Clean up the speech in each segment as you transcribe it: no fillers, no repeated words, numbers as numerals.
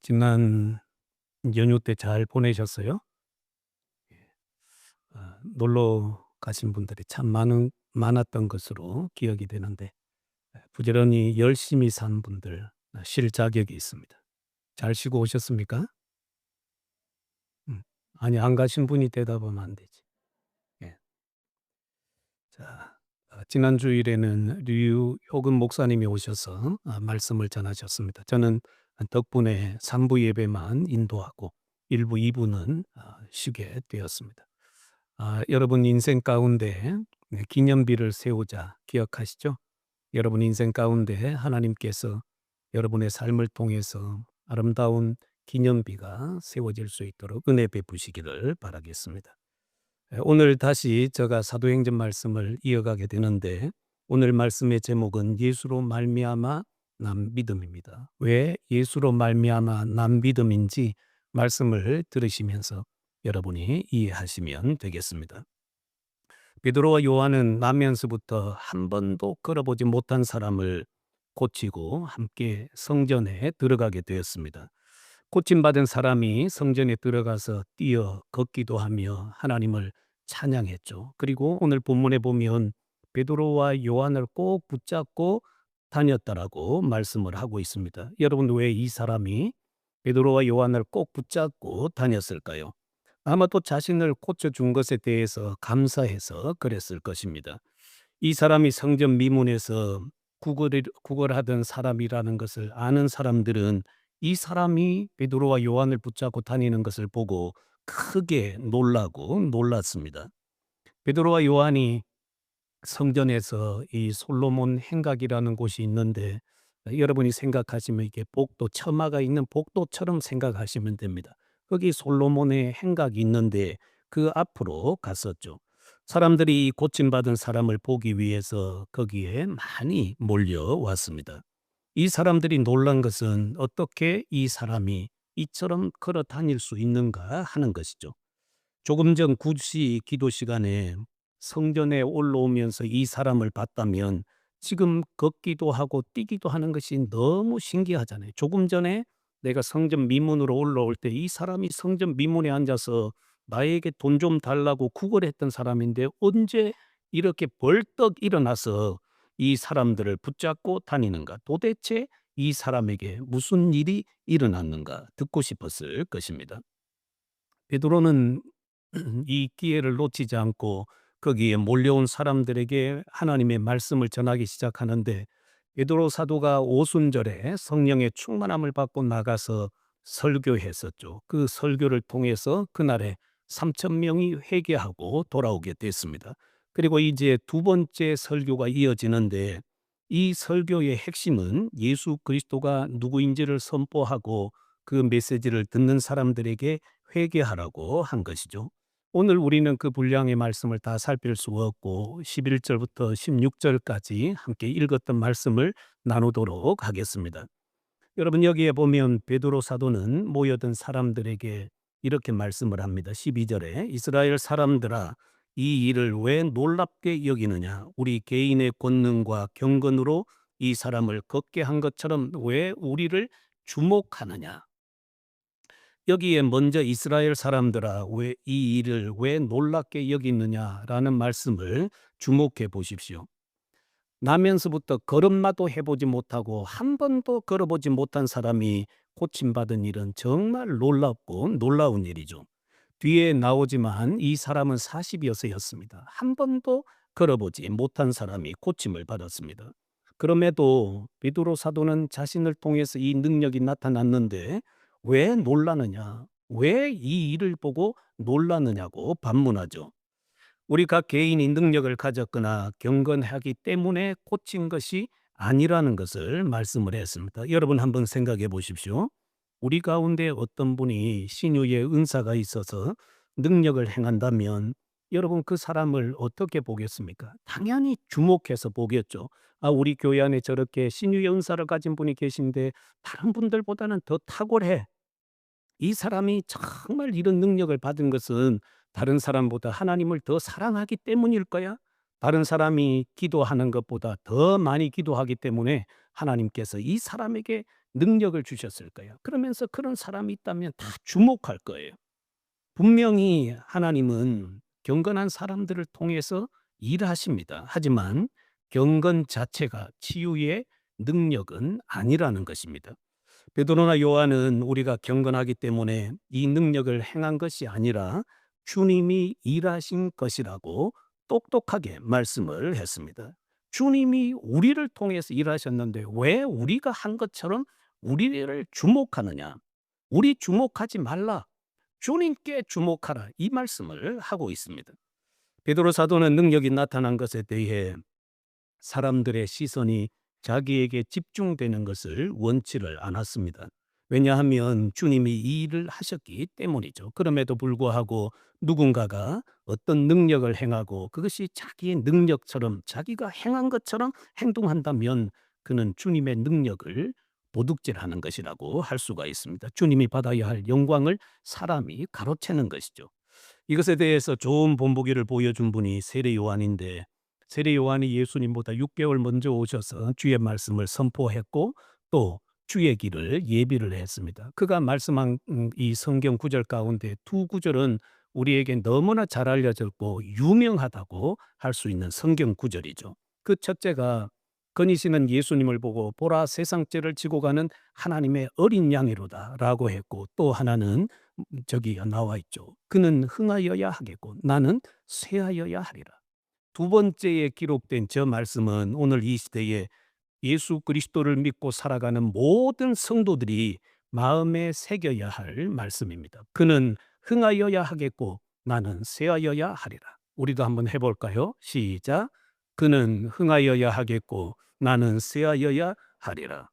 지난 연휴 때 잘 보내셨어요? 놀러 가신 분들이 참 많았던 것으로 기억이 되는데 부지런히 열심히 산 분들 쉴 자격이 있습니다. 잘 쉬고 오셨습니까? 음. 아니 안 가신 분이 대답하면 안 되지. 예. 자, 지난 주일에는 류효금 목사님이 오셔서 말씀을 전하셨습니다. 저는 덕분에 3부 예배만 인도하고 1부, 2부는 쉬게 되었습니다. 여러분 인생 가운데 기념비를 세우자 기억하시죠? 여러분 인생 가운데 하나님께서 여러분의 삶을 통해서 아름다운 기념비가 세워질 수 있도록 은혜 베푸시기를 바라겠습니다. 오늘 다시 제가 사도행전 말씀을 이어가게 되는데 오늘 말씀의 제목은 예수로 말미암아 난 믿음입니다. 왜 예수로 말미암아 난 믿음인지 말씀을 들으시면서 여러분이 이해하시면 되겠습니다. 베드로와 요한은 나면서부터 한 번도 걸어보지 못한 사람을 고치고 함께 성전에 들어가게 되었습니다. 고침받은 사람이 성전에 들어가서 뛰어 걷기도 하며 하나님을 찬양했죠. 그리고 오늘 본문에 보면 베드로와 요한을 꼭 붙잡고 다녔다라고 말씀을 하고 있습니다. 여러분 왜 이 사람이 베드로와 요한을 꼭 붙잡고 다녔을까요? 아마도 자신을 고쳐준 것에 대해서 감사해서 그랬을 것입니다. 이 사람이 성전 미문에서 구걸하던 사람이라는 것을 아는 사람들은 이 사람이 베드로와 요한을 붙잡고 다니는 것을 보고 크게 놀라고 놀랐습니다. 베드로와 요한이 성전에서 이 솔로몬 행각이라는 곳이 있는데 여러분이 생각하시면 이게 복도 처마가 있는 복도처럼 생각하시면 됩니다. 거기 솔로몬의 행각이 있는데 그 앞으로 갔었죠. 사람들이 이 고침받은 사람을 보기 위해서 거기에 많이 몰려왔습니다. 이 사람들이 놀란 것은 어떻게 이 사람이 이처럼 걸어 다닐 수 있는가 하는 것이죠. 조금 전 9시 기도 시간에 성전에 올라오면서 이 사람을 봤다면 지금 걷기도 하고 뛰기도 하는 것이 너무 신기하잖아요. 조금 전에 내가 성전 미문으로 올라올 때 이 사람이 성전 미문에 앉아서 나에게 돈 좀 달라고 구걸했던 사람인데 언제 이렇게 벌떡 일어나서 이 사람들을 붙잡고 다니는가? 도대체 이 사람에게 무슨 일이 일어났는가? 듣고 싶었을 것입니다. 베드로는 이 기회를 놓치지 않고 거기에 몰려온 사람들에게 하나님의 말씀을 전하기 시작하는데 베드로 사도가 오순절에 성령의 충만함을 받고 나가서 설교했었죠. 그 설교를 통해서 그날에 3천 명이 회개하고 돌아오게 됐습니다. 그리고 이제 두 번째 설교가 이어지는데 이 설교의 핵심은 예수 그리스도가 누구인지를 선포하고 그 메시지를 듣는 사람들에게 회개하라고 한 것이죠. 오늘 우리는 그 분량의 말씀을 다 살필 수 없고 11절부터 16절까지 함께 읽었던 말씀을 나누도록 하겠습니다. 여러분 여기에 보면 베드로 사도는 모여든 사람들에게 이렇게 말씀을 합니다. 12절에 이스라엘 사람들아 이 일을 왜 놀랍게 여기느냐 우리 개인의 권능과 경건으로 이 사람을 걷게 한 것처럼 왜 우리를 주목하느냐. 여기에 먼저 이스라엘 사람들아 왜 이 일을 왜 놀랍게 여기느냐라는 말씀을 주목해 보십시오. 나면서부터 걸음마도 해보지 못하고 한 번도 걸어보지 못한 사람이 고침받은 일은 정말 놀랍고 놀라운 일이죠. 뒤에 나오지만 이 사람은 40여세였습니다. 한 번도 걸어보지 못한 사람이 고침을 받았습니다. 그럼에도 베드로 사도는 자신을 통해서 이 능력이 나타났는데 왜 놀라느냐? 왜 이 일을 보고 놀라느냐고 반문하죠. 우리 각 개인이 능력을 가졌거나 경건하기 때문에 고친 것이 아니라는 것을 말씀을 했습니다. 여러분 한번 생각해 보십시오. 우리 가운데 어떤 분이 신유의 은사가 있어서 능력을 행한다면 여러분 그 사람을 어떻게 보겠습니까? 당연히 주목해서 보겠죠. 우리 교회 안에 저렇게 신유의 은사를 가진 분이 계신데 다른 분들보다는 더 탁월해. 이 사람이 정말 이런 능력을 받은 것은 다른 사람보다 하나님을 더 사랑하기 때문일 거야. 다른 사람이 기도하는 것보다 더 많이 기도하기 때문에 하나님께서 이 사람에게 능력을 주셨을까요? 그러면서 그런 사람이 있다면 다 주목할 거예요. 분명히 하나님은 경건한 사람들을 통해서 일하십니다. 하지만 경건 자체가 치유의 능력은 아니라는 것입니다. 베드로나 요한은 우리가 경건하기 때문에 이 능력을 행한 것이 아니라 주님이 일하신 것이라고 똑똑하게 말씀을 했습니다. 주님이 우리를 통해서 일하셨는데 왜 우리가 한 것처럼 우리를 주목하느냐? 우리 주목하지 말라. 주님께 주목하라. 이 말씀을 하고 있습니다. 베드로 사도는 능력이 나타난 것에 대해 사람들의 시선이 자기에게 집중되는 것을 원치를 않았습니다. 왜냐하면 주님이 이 일을 하셨기 때문이죠. 그럼에도 불구하고 누군가가 어떤 능력을 행하고 그것이 자기의 능력처럼 자기가 행한 것처럼 행동한다면 그는 주님의 능력을 도둑질하는 것이라고 할 수가 있습니다. 주님이 받아야 할 영광을 사람이 가로채는 것이죠. 이것에 대해서 좋은 본보기를 보여준 분이 세례 요한인데 세례 요한이 예수님보다 6개월 먼저 오셔서 주의 말씀을 선포했고 또 주의 길을 예비를 했습니다. 그가 말씀한 이 성경 구절 가운데 두 구절은 우리에게 너무나 잘 알려졌고 유명하다고 할 수 있는 성경 구절이죠. 그 첫째가 건이시는 예수님을 보고 보라 세상 죄를 지고 가는 하나님의 어린 양이로다라고 했고 또 하나는 저기 나와 있죠. 그는 흥하여야 하겠고 나는 쇠하여야 하리라. 두 번째에 기록된 저 말씀은 오늘 이 시대에 예수 그리스도를 믿고 살아가는 모든 성도들이 마음에 새겨야 할 말씀입니다. 그는 흥하여야 하겠고 나는 쇠하여야 하리라. 우리도 한번 해볼까요? 시작. 그는 흥하여야 하겠고 나는 쇠하여야 하리라.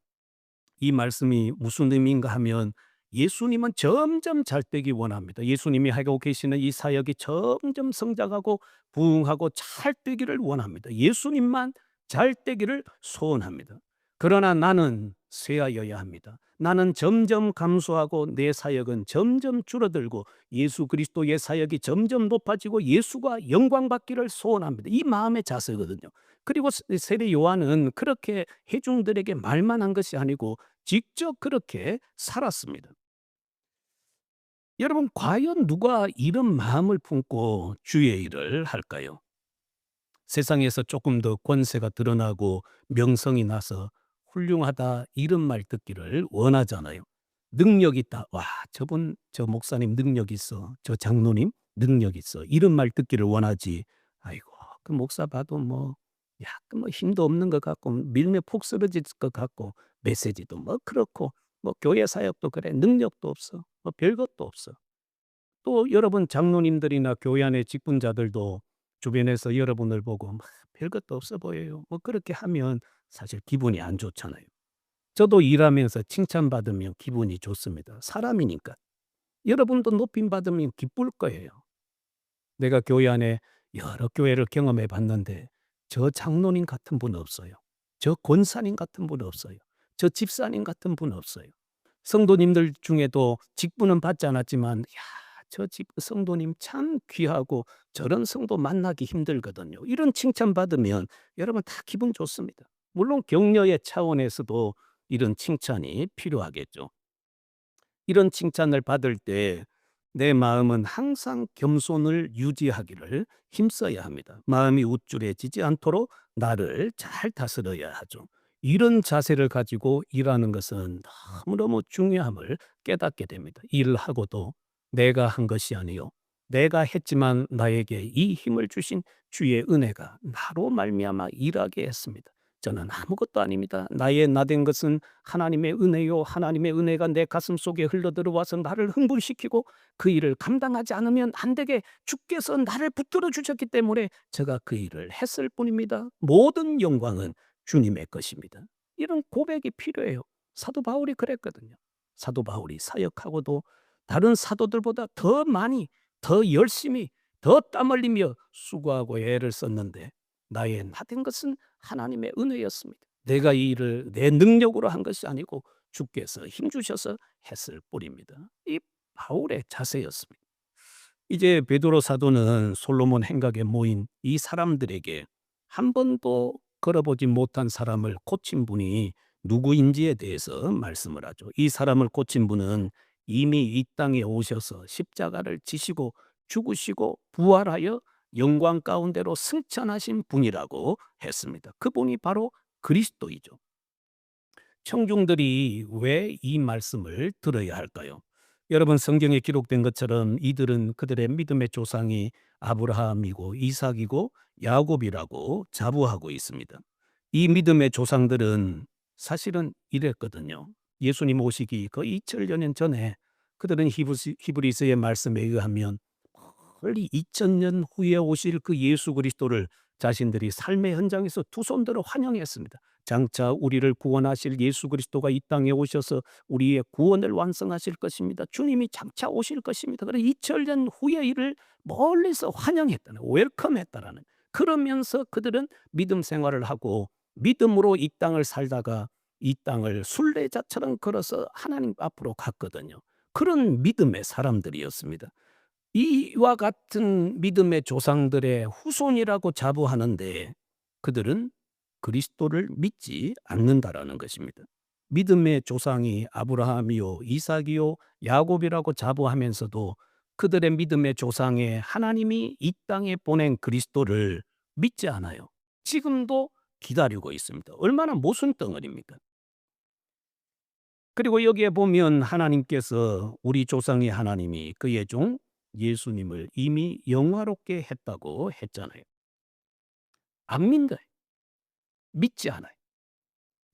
이 말씀이 무슨 의미인가 하면 예수님은 점점 잘 되기 원합니다. 예수님이 하고 계시는 이 사역이 점점 성장하고 부흥하고 잘 되기를 원합니다. 예수님만 잘 되기를 소원합니다. 그러나 나는 쇠하여야 합니다. 나는 점점 감소하고 내 사역은 점점 줄어들고 예수 그리스도의 사역이 점점 높아지고 예수가 영광받기를 소원합니다. 이 마음의 자세거든요. 그리고 세례 요한은 그렇게 회중들에게 말만 한 것이 아니고 직접 그렇게 살았습니다. 여러분 과연 누가 이런 마음을 품고 주의 일을 할까요? 세상에서 조금 더 권세가 드러나고 명성이 나서 훌륭하다 이런 말 듣기를 원하잖아요. 능력 있다. 와, 저분 저 목사님 능력 있어. 저 장로님 능력 있어. 이런 말 듣기를 원하지. 아이고, 그 목사 봐도 뭐 약간 뭐 힘도 없는 것 같고 밀면 폭 쓰러질 것 같고 메시지도 뭐 그렇고 뭐 교회 사역도 그래 능력도 없어. 뭐 별것도 없어. 또 여러분 장로님들이나 교회 안의 직분자들도 주변에서 여러분을 보고 막 별것도 없어 보여요. 뭐 그렇게 하면 사실 기분이 안 좋잖아요. 저도 일하면서 칭찬받으면 기분이 좋습니다. 사람이니까. 여러분도 높임 받으면 기쁠 거예요. 내가 교회 안에 여러 교회를 경험해 봤는데 저 장로님 같은 분 없어요. 저 권사님 같은 분 없어요. 저 집사님 같은 분 없어요. 성도님들 중에도 직분은 받지 않았지만 야, 저 집 성도님 참 귀하고 저런 성도 만나기 힘들거든요. 이런 칭찬받으면 여러분 다 기분 좋습니다. 물론 격려의 차원에서도 이런 칭찬이 필요하겠죠. 이런 칭찬을 받을 때 내 마음은 항상 겸손을 유지하기를 힘써야 합니다. 마음이 우쭐해지지 않도록 나를 잘 다스려야 하죠. 이런 자세를 가지고 일하는 것은 너무너무 중요함을 깨닫게 됩니다. 일을 하고도 내가 한 것이 아니요 내가 했지만 나에게 이 힘을 주신 주의 은혜가 나로 말미암아 일하게 했습니다. 저는 아무것도 아닙니다. 나의 나된 것은 하나님의 은혜요. 하나님의 은혜가 내 가슴 속에 흘러들어와서 나를 흥분시키고 그 일을 감당하지 않으면 안 되게 주께서 나를 붙들어 주셨기 때문에 제가 그 일을 했을 뿐입니다. 모든 영광은 주님의 것입니다. 이런 고백이 필요해요. 사도 바울이 그랬거든요. 사도 바울이 사역하고도 다른 사도들보다 더 많이, 더 열심히, 더 땀 흘리며 수고하고 애를 썼는데 나의 나된 것은 하나님의 은혜였습니다. 내가 이 일을 내 능력으로 한 것이 아니고 주께서 힘주셔서 했을 뿐입니다. 이 바울의 자세였습니다. 이제 베드로 사도는 솔로몬 행각에 모인 이 사람들에게 한 번도 걸어보지 못한 사람을 고친 분이 누구인지에 대해서 말씀을 하죠. 이 사람을 고친 분은 이미 이 땅에 오셔서 십자가를 지시고 죽으시고 부활하여 영광 가운데로 승천하신 분이라고 했습니다. 그분이 바로 그리스도이죠. 청중들이 왜 이 말씀을 들어야 할까요? 여러분, 성경에 기록된 것처럼 이들은 그들의 믿음의 조상이 아브라함이고 이삭이고 야곱이라고 자부하고 있습니다. 이 믿음의 조상들은 사실은 이랬거든요. 예수님 오시기 거의 2000여 년 전에 그들은 히브리서의 말씀에 의하면 멀리 2000년 후에 오실 그 예수 그리스도를 자신들이 삶의 현장에서 두 손들어 환영했습니다. 장차 우리를 구원하실 예수 그리스도가 이 땅에 오셔서 우리의 구원을 완성하실 것입니다. 주님이 장차 오실 것입니다. 그래서 2000년 후의 일을 멀리서 환영했다는, 웰컴했다라는. 그러면서 그들은 믿음 생활을 하고 믿음으로 이 땅을 살다가 이 땅을 순례자처럼 걸어서 하나님 앞으로 갔거든요. 그런 믿음의 사람들이었습니다. 이와 같은 믿음의 조상들의 후손이라고 자부하는데 그들은 그리스도를 믿지 않는다라는 것입니다. 믿음의 조상이 아브라함이요, 이삭이요, 야곱이라고 자부하면서도 그들의 믿음의 조상의 하나님이 이 땅에 보낸 그리스도를 믿지 않아요. 지금도 기다리고 있습니다. 얼마나 모순덩어리입니까? 그리고 여기에 보면 하나님께서, 우리 조상의 하나님이 그의 종 예수님을 이미 영화롭게 했다고 했잖아요. 안 믿어요. 믿지 않아요.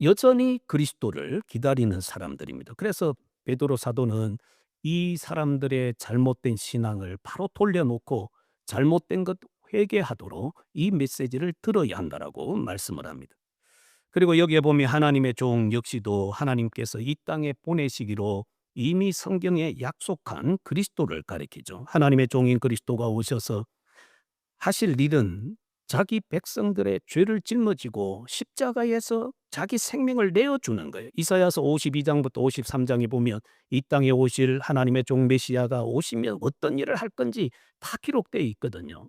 여전히 그리스도를 기다리는 사람들입니다. 그래서 베드로 사도는 이 사람들의 잘못된 신앙을 바로 돌려놓고 잘못된 것 회개하도록 이 메시지를 들어야 한다라고 말씀을 합니다. 그리고 여기에 보면 하나님의 종 역시도 하나님께서 이 땅에 보내시기로 이미 성경에 약속한 그리스도를 가리키죠. 하나님의 종인 그리스도가 오셔서 하실 일은 자기 백성들의 죄를 짊어지고 십자가에서 자기 생명을 내어주는 거예요. 이사야서 52장부터 53장에 보면 이 땅에 오실 하나님의 종 메시아가 오시면 어떤 일을 할 건지 다 기록되어 있거든요.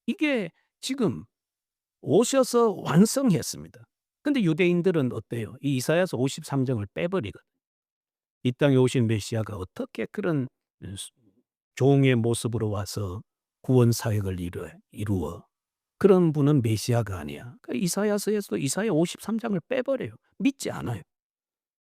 이게 지금 오셔서 완성했습니다. 근데 유대인들은 어때요? 이 이사야서 53장을 빼버리거든요. 이 땅에 오신 메시아가 어떻게 그런 종의 모습으로 와서 구원 사역을 이루어. 그런 분은 메시아가 아니야. 그러니까 이사야서에서 이사야 53장을 빼버려요. 믿지 않아요.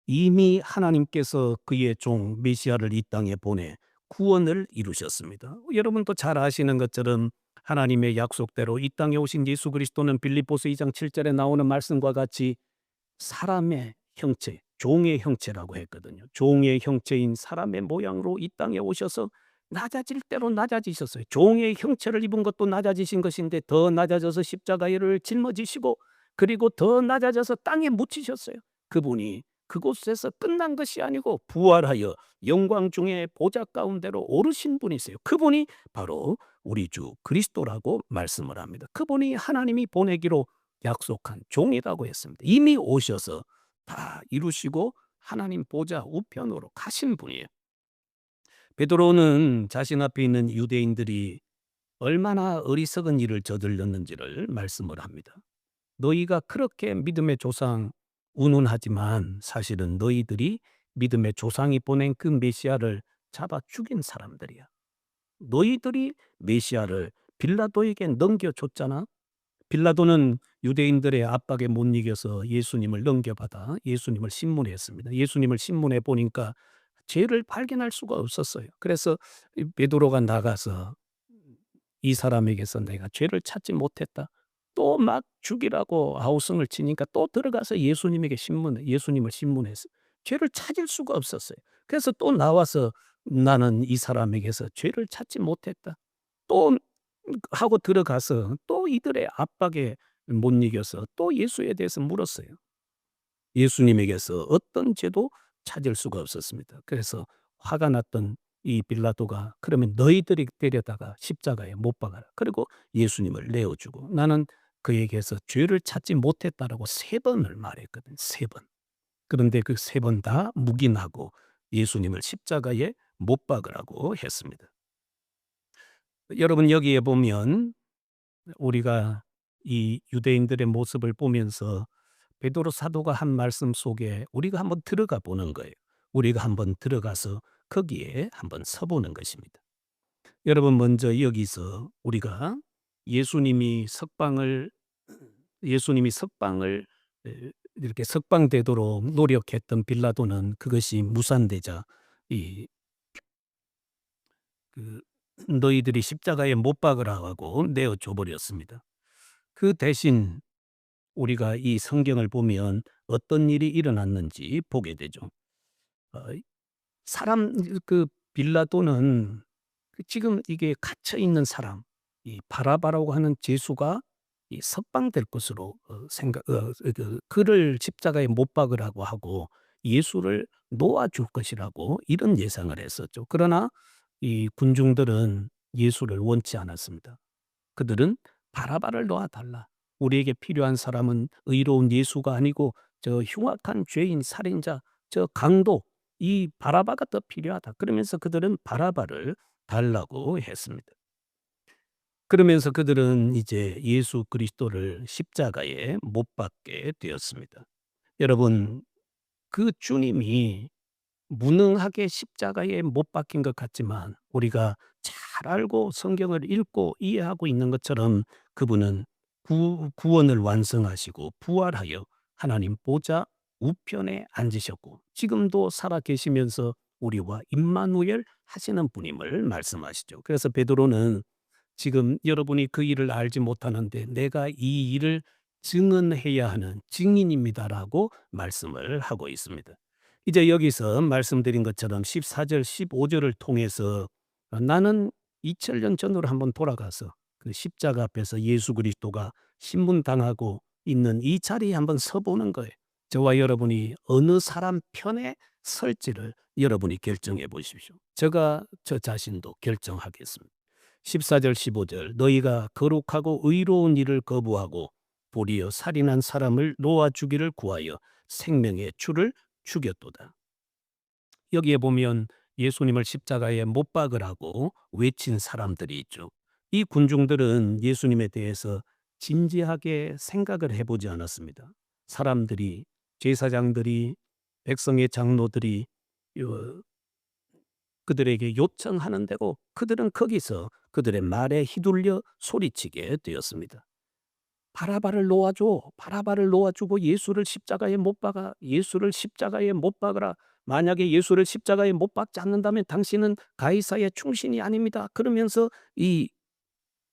이미 하나님께서 그의 종 메시아를 이 땅에 보내 구원을 이루셨습니다. 여러분도 잘 아시는 것처럼 하나님의 약속대로 이 땅에 오신 예수 그리스도는 빌립보서 2장 7절에 나오는 말씀과 같이 사람의 형체, 종의 형체라고 했거든요. 종의 형체인 사람의 모양으로 이 땅에 오셔서 낮아질 대로 낮아지셨어요. 종의 형체를 입은 것도 낮아지신 것인데 더 낮아져서 십자가를 짊어지시고 그리고 더 낮아져서 땅에 묻히셨어요. 그분이 그곳에서 끝난 것이 아니고 부활하여 영광 중에 보좌 가운데로 오르신 분이세요. 그분이 바로 우리 주 그리스도라고 말씀을 합니다. 그분이 하나님이 보내기로 약속한 종이라고 했습니다. 이미 오셔서 다 이루시고 하나님 보좌 우편으로 가신 분이에요. 베드로는 자신 앞에 있는 유대인들이 얼마나 어리석은 일을 저질렀는지를 말씀을 합니다. 너희가 그렇게 믿음의 조상 운운하지만 사실은 너희들이 믿음의 조상이 보낸 그 메시아를 잡아 죽인 사람들이야. 너희들이 메시아를 빌라도에게 넘겨줬잖아. 빌라도는 유대인들의 압박에 못 이겨서 예수님을 넘겨받아 예수님을 신문했습니다. 예수님을 신문해 보니까 죄를 발견할 수가 없었어요. 그래서 베드로가 나가서 이 사람에게서 내가 죄를 찾지 못했다. 또 막 죽이라고 아우성을 치니까 또 들어가서 예수님을 신문했어요. 죄를 찾을 수가 없었어요. 그래서 또 나와서 나는 이 사람에게서 죄를 찾지 못했다. 또 하고 들어가서 또 이들의 압박에 못 이겨서 또 예수에 대해서 물었어요. 예수님에게서 어떤 죄도 찾을 수가 없었습니다. 그래서 화가 났던 이 빌라도가 그러면 너희들이 데려다가 십자가에 못 박아라. 그리고 예수님을 내어주고 나는 그에게서 죄를 찾지 못했다라고 3번을 말했거든. 3번. 그런데 그 3번 다 묵인하고 예수님을 십자가에 못 박으라고 했습니다. 여러분, 여기에 보면 우리가 이 유대인들의 모습을 보면서 베드로 사도가 한 말씀 속에 우리가 한번 들어가 보는 거예요. 우리가 한번 들어가서 거기에 한번 서보는 것입니다. 여러분, 먼저 여기서 우리가 예수님이 석방을 예수님이 석방을 이렇게 석방되도록 노력했던 빌라도는 그것이 무산되자 이 그 너희들이 십자가에 못 박으라 하고 내어 줘 버렸습니다. 그 대신 우리가 이 성경을 보면 어떤 일이 일어났는지 보게 되죠. 어 사람 그 빌라도는 지금 이게 갇혀 있는 사람, 이 바라바라고 하는 죄수가 이 석방될 것으로 생각 그를 십자가에 못 박으라고 하고 예수를 놓아 줄 것이라고 이런 예상을 했었죠. 그러나 이 군중들은 예수를 원치 않았습니다. 그들은 바라바를 놓아 달라. 우리에게 필요한 사람은 의로운 예수가 아니고 저 흉악한 죄인, 살인자, 저 강도, 이 바라바가 더 필요하다. 그러면서 그들은 바라바를 달라고 했습니다. 그러면서 그들은 이제 예수 그리스도를 십자가에 못 박게 되었습니다. 여러분, 그 주님이 무능하게 십자가에 못 박힌 것 같지만 우리가 잘 알고 성경을 읽고 이해하고 있는 것처럼 그분은 구원을 완성하시고 부활하여 하나님 보좌 우편에 앉으셨고 지금도 살아 계시면서 우리와 임마누엘 하시는 분임을 말씀하시죠. 그래서 베드로는 지금 여러분이 그 일을 알지 못하는데 내가 이 일을 증언해야 하는 증인입니다라고 말씀을 하고 있습니다. 이제 여기서 말씀드린 것처럼 14절 15절을 통해서 나는 2000년 전으로 한번 돌아가서 그 십자가 앞에서 예수 그리스도가 신문당하고 있는 이 자리에 한번 서보는 거예요. 저와 여러분이 어느 사람 편에 설지를 여러분이 결정해 보십시오. 제가 저 자신도 결정하겠습니다. 14절 15절 너희가 거룩하고 의로운 일을 거부하고 도리어 살인한 사람을 놓아 주기를 구하여 생명의 주를 죽였도다. 여기에 보면 예수님을 십자가에 못 박으라고 외친 사람들이 있죠. 이 군중들은 예수님에 대해서 진지하게 생각을 해보지 않았습니다. 사람들이, 제사장들이, 백성의 장로들이 그들에게 요청하는 대로 그들은 거기서 그들의 말에 휘둘려 소리치게 되었습니다. 바라바를 놓아줘. 바라바를 놓아주고 예수를 십자가에 못 박아. 예수를 십자가에 못 박으라. 만약에 예수를 십자가에 못 박지 않는다면 당신은 가이사의 충신이 아닙니다. 그러면서 이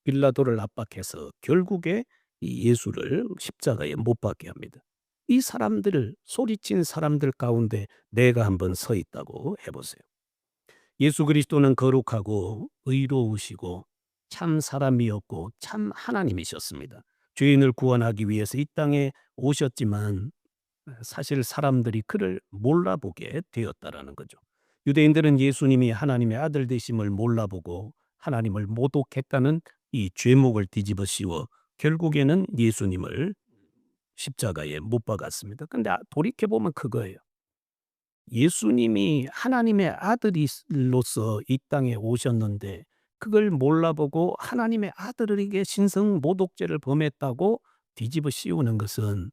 빌라도를 압박해서 결국에 이 예수를 십자가에 못 박게 합니다. 이 사람들을 소리친 사람들 가운데 내가 한번 서 있다고 해보세요. 예수 그리스도는 거룩하고 의로우시고 참 사람이었고 참 하나님이셨습니다. 죄인을 구원하기 위해서 이 땅에 오셨지만 사실 사람들이 그를 몰라보게 되었다라는 거죠. 유대인들은 예수님이 하나님의 아들 되심을 몰라보고 하나님을 모독했다는 이 죄목을 뒤집어 씌워 결국에는 예수님을 십자가에 못 박았습니다. 근데 돌이켜보면 그거예요. 예수님이 하나님의 아들로서 이 땅에 오셨는데 그걸 몰라보고 하나님의 아들에게 신성 모독죄를 범했다고 뒤집어 씌우는 것은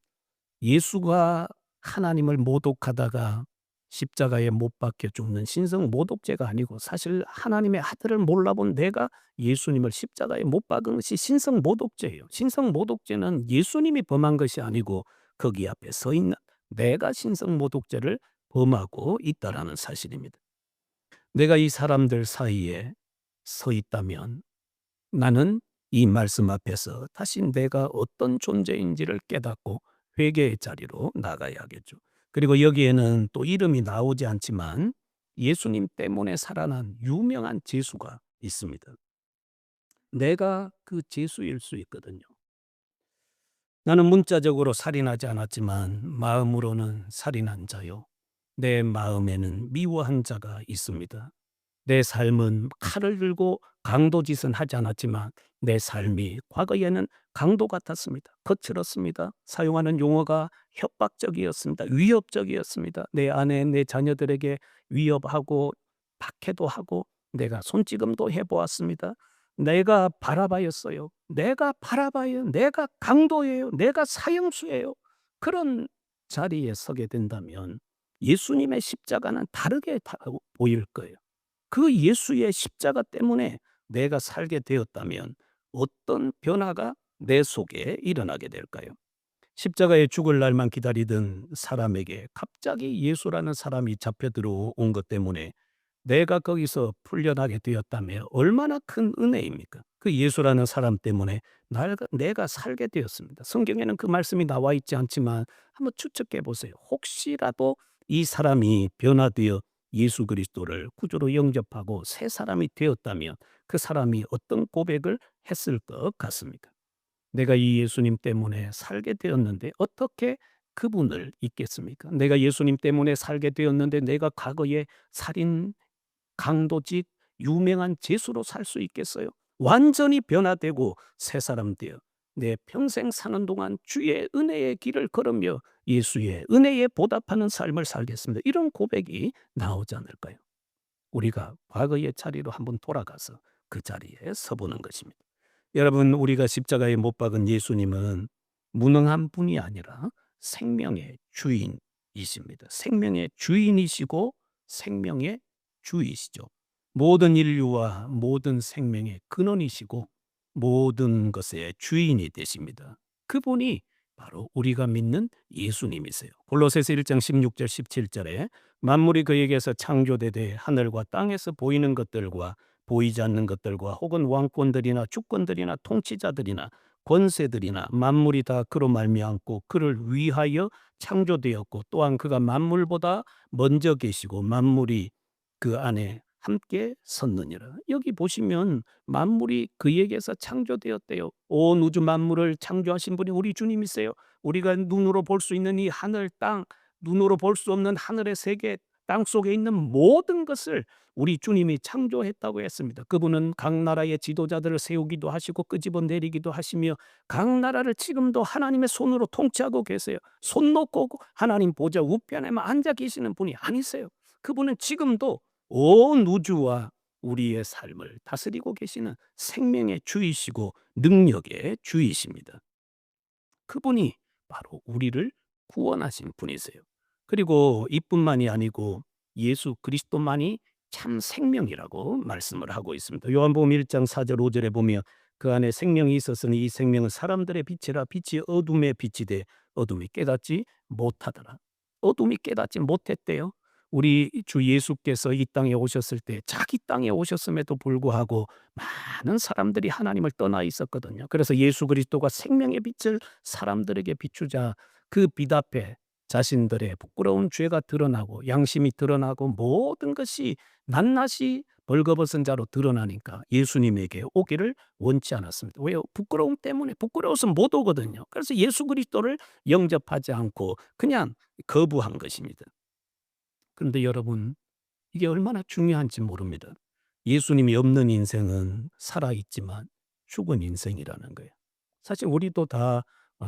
예수가 하나님을 모독하다가 십자가에 못 박혀 죽는 신성 모독죄가 아니고 사실 하나님의 아들을 몰라본 내가 예수님을 십자가에 못 박은 것이 신성 모독죄예요. 신성 모독죄는 예수님이 범한 것이 아니고 거기 앞에 서 있는 내가 신성 모독죄를 범하고 있다라는 사실입니다. 내가 이 사람들 사이에 서 있다면 나는 이 말씀 앞에서 다시 내가 어떤 존재인지를 깨닫고 회개의 자리로 나가야 하겠죠. 그리고 여기에는 또 이름이 나오지 않지만 예수님 때문에 살아난 유명한 죄수가 있습니다. 내가 그 죄수일 수 있거든요. 나는 문자적으로 살인하지 않았지만 마음으로는 살인한 자요. 내 마음에는 미워한 자가 있습니다. 내 삶은 칼을 들고 강도짓은 하지 않았지만 내 삶이 과거에는 강도 같았습니다. 거칠었습니다. 사용하는 용어가 협박적이었습니다. 위협적이었습니다. 내 아내, 내 자녀들에게 위협하고 박해도 하고 내가 손찌검도 해보았습니다. 내가 바라바였어요. 내가 바라바예요. 내가 강도예요. 내가 사형수예요. 그런 자리에 서게 된다면 예수님의 십자가는 다르게 보일 거예요. 그 예수의 십자가 때문에 내가 살게 되었다면 어떤 변화가 내 속에 일어나게 될까요? 십자가에 죽을 날만 기다리던 사람에게 갑자기 예수라는 사람이 잡혀 들어온 것 때문에 내가 거기서 풀려나게 되었다면 얼마나 큰 은혜입니까? 그 예수라는 사람 때문에 내가 살게 되었습니다. 성경에는 그 말씀이 나와 있지 않지만 한번 추측해 보세요. 혹시라도 이 사람이 변화되어 예수 그리스도를 구주로 영접하고 새 사람이 되었다면 그 사람이 어떤 고백을 했을 것 같습니까? 내가 이 예수님 때문에 살게 되었는데 어떻게 그분을 잊겠습니까? 내가 예수님 때문에 살게 되었는데 내가 과거에 살인 강도직 유명한 죄수로 살 수 있겠어요? 완전히 변화되고 새 사람 되어 내 평생 사는 동안 주의 은혜의 길을 걸으며 예수의 은혜에 보답하는 삶을 살겠습니다. 이런 고백이 나오지 않을까요? 우리가 과거의 자리로 한번 돌아가서 그 자리에 서보는 것입니다. 여러분, 우리가 십자가에 못 박은 예수님은 무능한 분이 아니라 생명의 주인이십니다. 생명의 주인이시고 생명의 주이시죠. 모든 인류와 모든 생명의 근원이시고 모든 것의 주인이 되십니다. 그분이 바로 우리가 믿는 예수님이세요. 골로새서 1장 16절 17절에 만물이 그에게서 창조되되 하늘과 땅에서 보이는 것들과 보이지 않는 것들과 혹은 왕권들이나 주권들이나 통치자들이나 권세들이나 만물이 다 그로 말미암고 그를 위하여 창조되었고 또한 그가 만물보다 먼저 계시고 만물이 그 안에 함께 섰느니라. 여기 보시면 만물이 그에게서 창조되었대요. 온 우주 만물을 창조하신 분이 우리 주님이세요. 우리가 눈으로 볼 수 있는 이 하늘 땅, 눈으로 볼 수 없는 하늘의 세계, 땅 속에 있는 모든 것을 우리 주님이 창조했다고 했습니다. 그분은 각 나라의 지도자들을 세우기도 하시고 끄집어 내리기도 하시며 각 나라를 지금도 하나님의 손으로 통치하고 계세요. 손 놓고 하나님 보좌 우편에만 앉아 계시는 분이 아니세요. 그분은 지금도 온 우주와 우리의 삶을 다스리고 계시는 생명의 주이시고 능력의 주이십니다. 그분이 바로 우리를 구원하신 분이세요. 그리고 이뿐만이 아니고 예수 그리스도만이 참 생명이라고 말씀을 하고 있습니다. 요한복음 1장 4절 5절에 보면 그 안에 생명이 있었으니 이 생명은 사람들의 빛이라 빛이 어둠에 빛이 돼 어둠이 깨닫지 못하더라. 어둠이 깨닫지 못했대요. 우리 주 예수께서 이 땅에 오셨을 때 자기 땅에 오셨음에도 불구하고 많은 사람들이 하나님을 떠나 있었거든요. 그래서 예수 그리스도가 생명의 빛을 사람들에게 비추자 그 빛 앞에 자신들의 부끄러운 죄가 드러나고 양심이 드러나고 모든 것이 낱낱이 벌거벗은 자로 드러나니까 예수님에게 오기를 원치 않았습니다. 왜요? 부끄러움 때문에 부끄러워서 못 오거든요. 그래서 예수 그리스도를 영접하지 않고 그냥 거부한 것입니다. 그런데 여러분, 이게 얼마나 중요한지 모릅니다. 예수님이 없는 인생은 살아있지만 죽은 인생이라는 거예요. 사실 우리도 다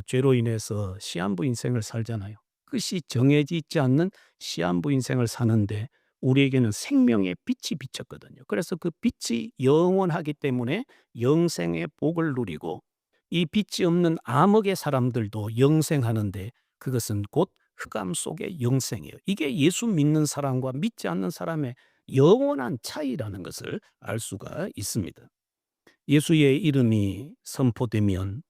죄로 인해서 시한부 인생을 살잖아요. 끝이 정해져 있지 않는 시한부 인생을 사는데 우리에게는 생명의 빛이 비쳤거든요. 그래서 그 빛이 영원하기 때문에 영생의 복을 누리고 이 빛이 없는 암흑의 사람들도 영생하는데 그것은 곧 흑암 속의 영생이에요. 이게 예수 믿는 사람과 믿지 않는 사람의 영원한 차이라는 것을 알 수가 있습니다. 예수의 이름이 선포되면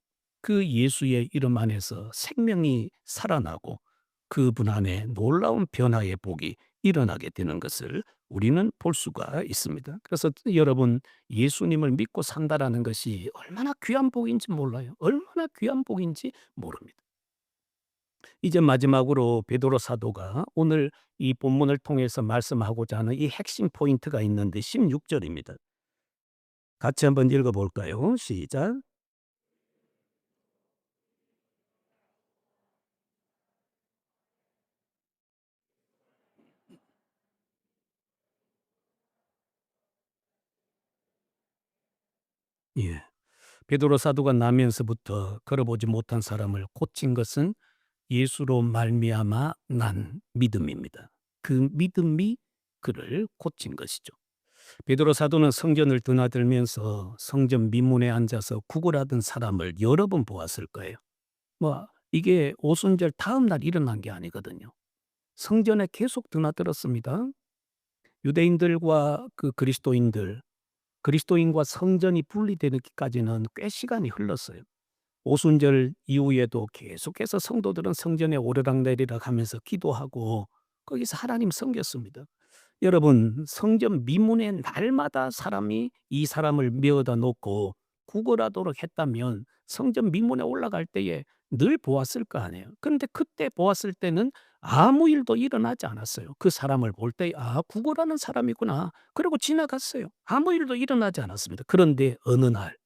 그 예수의 이름 안에서 생명이 살아나고 그분 안에 놀라운 변화의 복이 일어나게 되는 것을 우리는 볼 수가 있습니다. 그래서 여러분, 예수님을 믿고 산다라는 것이 얼마나 귀한 복인지 몰라요. 얼마나 귀한 복인지 모릅니다. 이제 마지막으로 베드로 사도가 오늘 이 본문을 통해서 말씀하고자 하는 이 핵심 포인트가 있는데 16절입니다. 같이 한번 읽어 볼까요? 시작. 예. 베드로 사도가 나면서부터 걸어보지 못한 사람을 고친 것은 예수로 말미암아 난 믿음입니다. 그 믿음이 그를 고친 것이죠. 베드로 사도는 성전을 드나들면서 성전 미문에 앉아서 구걸하던 사람을 여러 번 보았을 거예요. 뭐 이게 오순절 다음 날 일어난 게 아니거든요. 성전에 계속 드나들었습니다. 유대인들과 그 그리스도인과 성전이 분리되기까지는 꽤 시간이 흘렀어요. 오순절 이후에도 계속해서 성도들은 성전에 오르락내리락 하면서 기도하고 거기서 하나님 섬겼습니다. 여러분, 성전 미문에 날마다 사람이 이 사람을 메어다 놓고 구걸하도록 했다면 성전 미문에 올라갈 때에 늘 보았을 거 아니에요. 그런데 그때 보았을 때는 아무 일도 일어나지 않았어요. 그 사람을 볼 때 '아, 구걸하는 사람이구나.' 그러고 지나갔어요. 아무 일도 일어나지 않았습니다. 그런데 어느 날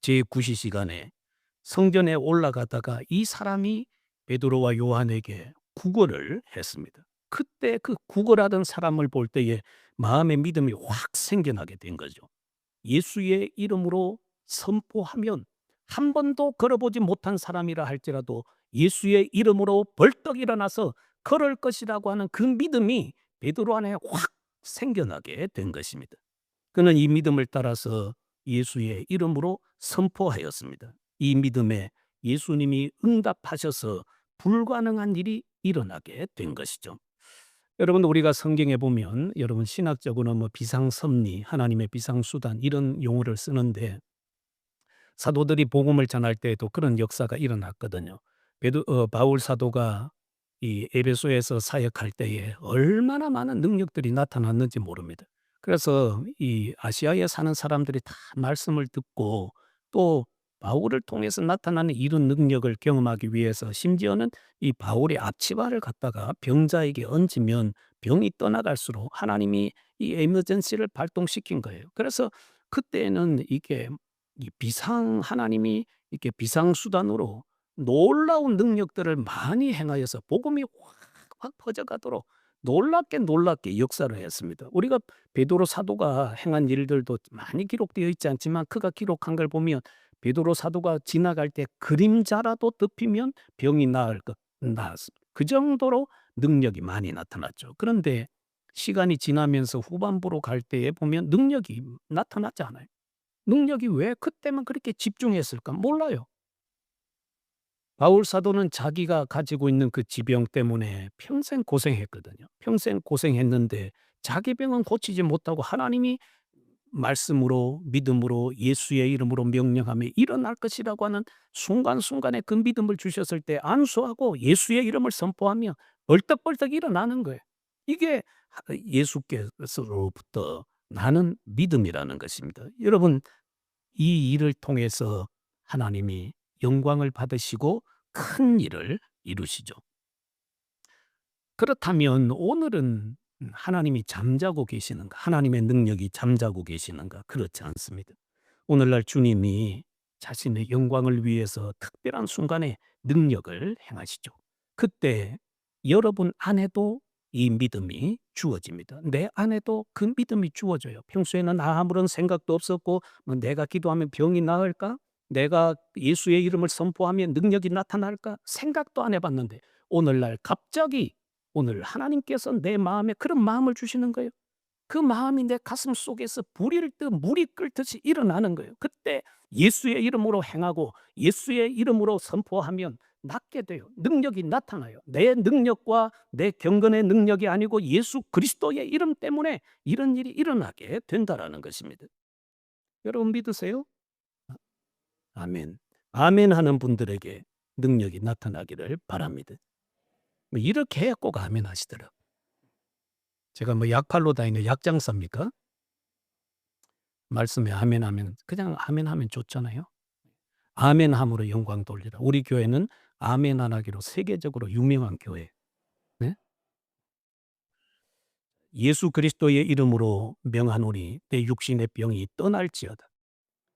제9시 시간에 성전에 올라가다가 이 사람이 베드로와 요한에게 구걸을 했습니다. 그때 그 구걸하던 사람을 볼 때에 마음의 믿음이 확 생겨나게 된 거죠. 예수의 이름으로 선포하면 한 번도 걸어보지 못한 사람이라 할지라도 예수의 이름으로 벌떡 일어나서 걸을 것이라고 하는 그 믿음이 베드로 안에 확 생겨나게 된 것입니다. 그는 이 믿음을 따라서 예수의 이름으로 선포하였습니다. 이 믿음에 예수님이 응답하셔서 불가능한 일이 일어나게 된 것이죠. 여러분, 우리가 성경에 보면 여러분 신학적으로 뭐 비상섭리, 하나님의 비상수단 이런 용어를 쓰는데 사도들이 복음을 전할 때에도 그런 역사가 일어났거든요. 바울 사도가 이 에베소에서 사역할 때에 얼마나 많은 능력들이 나타났는지 모릅니다. 그래서 이 아시아에 사는 사람들이 다 말씀을 듣고 또 바울을 통해서 나타나는 이런 능력을 경험하기 위해서 심지어는 이 바울의 앞치마를 갖다가 병자에게 얹으면 병이 떠나갈수록 하나님이 이 에머전시를 발동시킨 거예요. 그래서 그때는 이게 이 하나님이 이렇게 비상수단으로 놀라운 능력들을 많이 행하여서 복음이 확 퍼져가도록 놀랍게 역사를 했습니다. 우리가 베드로 사도가 행한 일들도 많이 기록되어 있지 않지만 그가 기록한 걸 보면 베드로 사도가 지나갈 때 그림자라도 덮이면 병이 나았습니다. 그 정도로 능력이 많이 나타났죠. 그런데 시간이 지나면서 후반부로 갈 때에 보면 능력이 나타나지 않아요. 능력이 왜 그때만 그렇게 집중했을까 몰라요. 바울 사도는 자기가 가지고 있는 그 지병 때문에 평생 고생했거든요. 평생 고생했는데 자기 병은 고치지 못하고 하나님이 말씀으로 믿음으로 예수의 이름으로 명령하며 일어날 것이라고 하는 순간순간에 그 믿음을 주셨을 때 안수하고 예수의 이름을 선포하며 벌떡벌떡 일어나는 거예요. 이게 예수께서로부터 나는 믿음이라는 것입니다. 여러분, 이 일을 통해서 하나님이 영광을 받으시고 큰 일을 이루시죠. 그렇다면 오늘은 하나님이 잠자고 계시는가? 하나님의 능력이 잠자고 계시는가? 그렇지 않습니다. 오늘날 주님이 자신의 영광을 위해서 특별한 순간에 능력을 행하시죠. 그때 여러분 안에도 이 믿음이 주어집니다. 내 안에도 그 믿음이 주어져요. 평소에는 아무런 생각도 없었고 뭐 내가 기도하면 병이 나을까? 내가 예수의 이름을 선포하면 능력이 나타날까? 생각도 안 해봤는데 오늘날 갑자기 오늘 하나님께서 내 마음에 그런 마음을 주시는 거예요. 그 마음이 내 가슴 속에서 불일 듯 물이 끓듯이 일어나는 거예요. 그때 예수의 이름으로 행하고 예수의 이름으로 선포하면 낫게 돼요. 능력이 나타나요. 내 능력과 내 경건의 능력이 아니고 예수 그리스도의 이름 때문에 이런 일이 일어나게 된다라는 것입니다. 여러분 믿으세요? 아, 아멘. 아멘 하는 분들에게 능력이 나타나기를 바랍니다. 뭐 이렇게 꼭 아멘 하시더라고요. 제가 뭐 약팔로 다니는 약장사입니까? 말씀에 아멘하면 그냥 아멘하면 좋잖아요. 아멘함으로 영광 돌리라. 우리 교회는 아멘 안 하기로 세계적으로 유명한 교회. 네? 예수 그리스도의 이름으로 명하노니 내 육신의 병이 떠날지어다.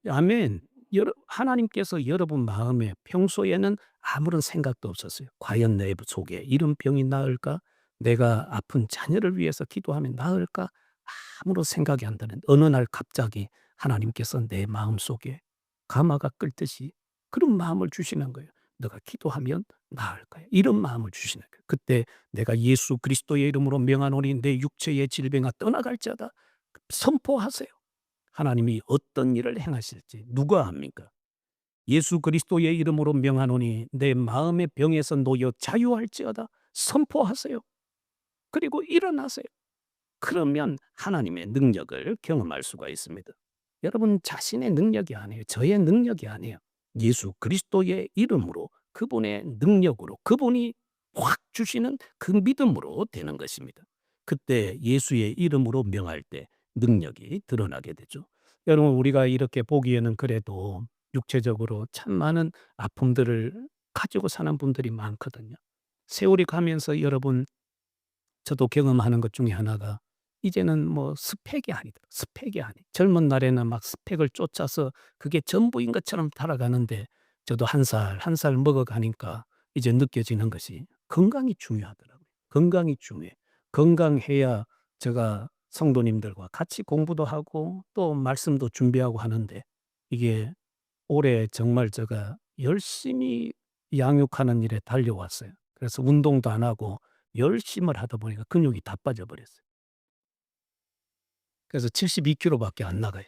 아멘. 하나님께서 여러분 마음에 평소에는 아무런 생각도 없었어요. 과연 내 속에 이런 병이 나을까? 내가 아픈 자녀를 위해서 기도하면 나을까? 아무런 생각이 안 드는 어느 날 갑자기 하나님께서 내 마음속에 가마가 끓듯이 그런 마음을 주시는 거예요. 너가 기도하면 나을 거야. 이런 마음을 주시는 거예요. 그때 내가 예수 그리스도의 이름으로 명하노니 내 육체의 질병아 떠나갈지어다. 선포하세요. 하나님이 어떤 일을 행하실지 누가 압니까? 예수 그리스도의 이름으로 명하노니 내 마음의 병에서 놓여 자유할지어다. 선포하세요. 그리고 일어나세요. 그러면 하나님의 능력을 경험할 수가 있습니다. 여러분 자신의 능력이 아니에요. 저의 능력이 아니에요. 예수 그리스도의 이름으로 그분의 능력으로 그분이 확 주시는 그 믿음으로 되는 것입니다. 그때 예수의 이름으로 명할 때 능력이 드러나게 되죠. 여러분 우리가 이렇게 보기에는 그래도 육체적으로 참 많은 아픔들을 가지고 사는 분들이 많거든요. 세월이 가면서 여러분 저도 경험하는 것 중에 하나가 이제는 뭐 스펙이 아니다. 스펙이 아니. 젊은 날에는 막 스펙을 쫓아서 그게 전부인 것처럼 살아가는데 저도 한 살 한 살 먹어가니까 이제 느껴지는 것이 건강이 중요하더라고요. 건강이 중요해. 건강해야 제가 성도님들과 같이 공부도 하고 또 말씀도 준비하고 하는데 이게 올해 정말 제가 열심히 양육하는 일에 달려왔어요. 그래서 운동도 안 하고 열심을 하다 보니까 근육이 다 빠져버렸어요. 그래서 72kg 밖에 안 나가요.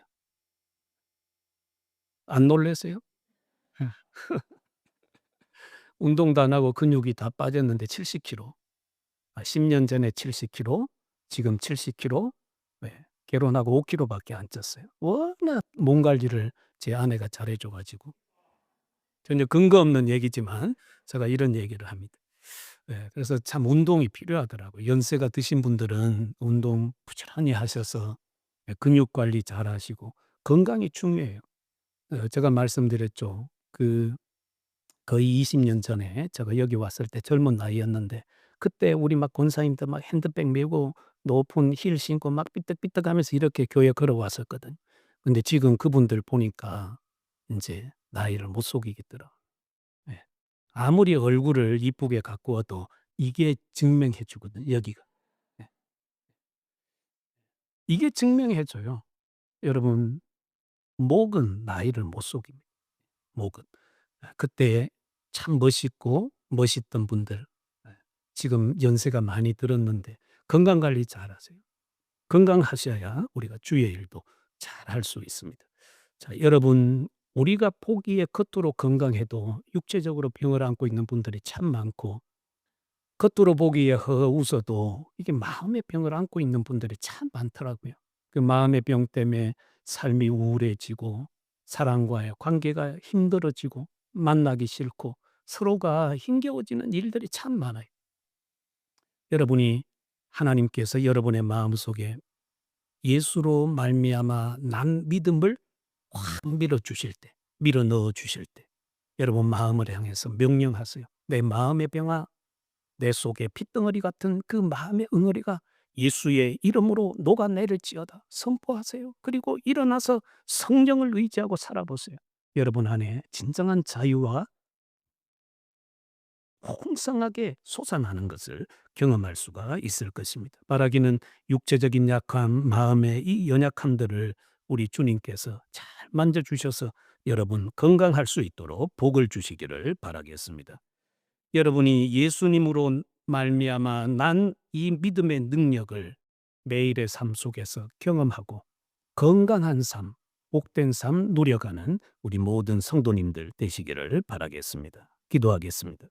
안 놀라세요? 예. 운동도 안 하고 근육이 다 빠졌는데 70kg. 10년 전에 70kg, 지금 70kg. 네. 결혼하고 5kg 밖에 안 쪘어요. 워낙 몸 관리를 제 아내가 잘해 줘 가지고. 전혀 근거 없는 얘기지만 제가 이런 얘기를 합니다. 네. 그래서 참 운동이 필요하더라고요. 연세가 드신 분들은 운동 부지런히 하셔서 근육 관리 잘 하시고 건강이 중요해요. 제가 말씀드렸죠. 거의 20년 전에 제가 여기 왔을 때 젊은 나이였는데 그때 우리 막 권사님들 막 핸드백 메고 높은 힐 신고 막 삐딱삐딱하면서 이렇게 교회 걸어왔었거든요. 근데 지금 그분들 보니까 인제 나이를 못 속이겠더라. 예. 아무리 얼굴을 이쁘게 가꾸어도 이게 증명해 주거든 여기가. 예. 이게 증명해 줘요. 여러분 목은 나이를 못 속입니다. 목은. 그때 참 멋있고 멋있던 분들 지금 연세가 많이 들었는데 건강 관리 잘하세요. 건강하셔야 우리가 주의 일도 잘할 수 있습니다. 자 여러분 우리가 보기에 겉으로 건강해도 육체적으로 병을 안고 있는 분들이 참 많고 겉으로 보기에 웃어도 이게 마음의 병을 안고 있는 분들이 참 많더라고요. 그 마음의 병 때문에 삶이 우울해지고 사람과의 관계가 힘들어지고 만나기 싫고 서로가 힘겨워지는 일들이 참 많아요. 여러분이 하나님께서 여러분의 마음속에 예수로 말미암아 난 믿음을 확 밀어 주실 때, 밀어 넣어 주실 때 여러분 마음을 향해서 명령하세요. 내 마음의 병아 내 속에 핏덩어리 같은 그 마음의 응어리가 예수의 이름으로 녹아내릴지어다 선포하세요. 그리고 일어나서 성령을 의지하고 살아보세요. 여러분 안에 진정한 자유와 홍성하게 솟아나는 것을 경험할 수가 있을 것입니다. 바라기는 육체적인 약함, 마음의 이 연약함들을 우리 주님께서 잘 만져주셔서 여러분 건강할 수 있도록 복을 주시기를 바라겠습니다. 여러분이 예수님으로 말미암아 난 이 믿음의 능력을 매일의 삶 속에서 경험하고 건강한 삶, 복된 삶 누려가는 우리 모든 성도님들 되시기를 바라겠습니다. 기도하겠습니다.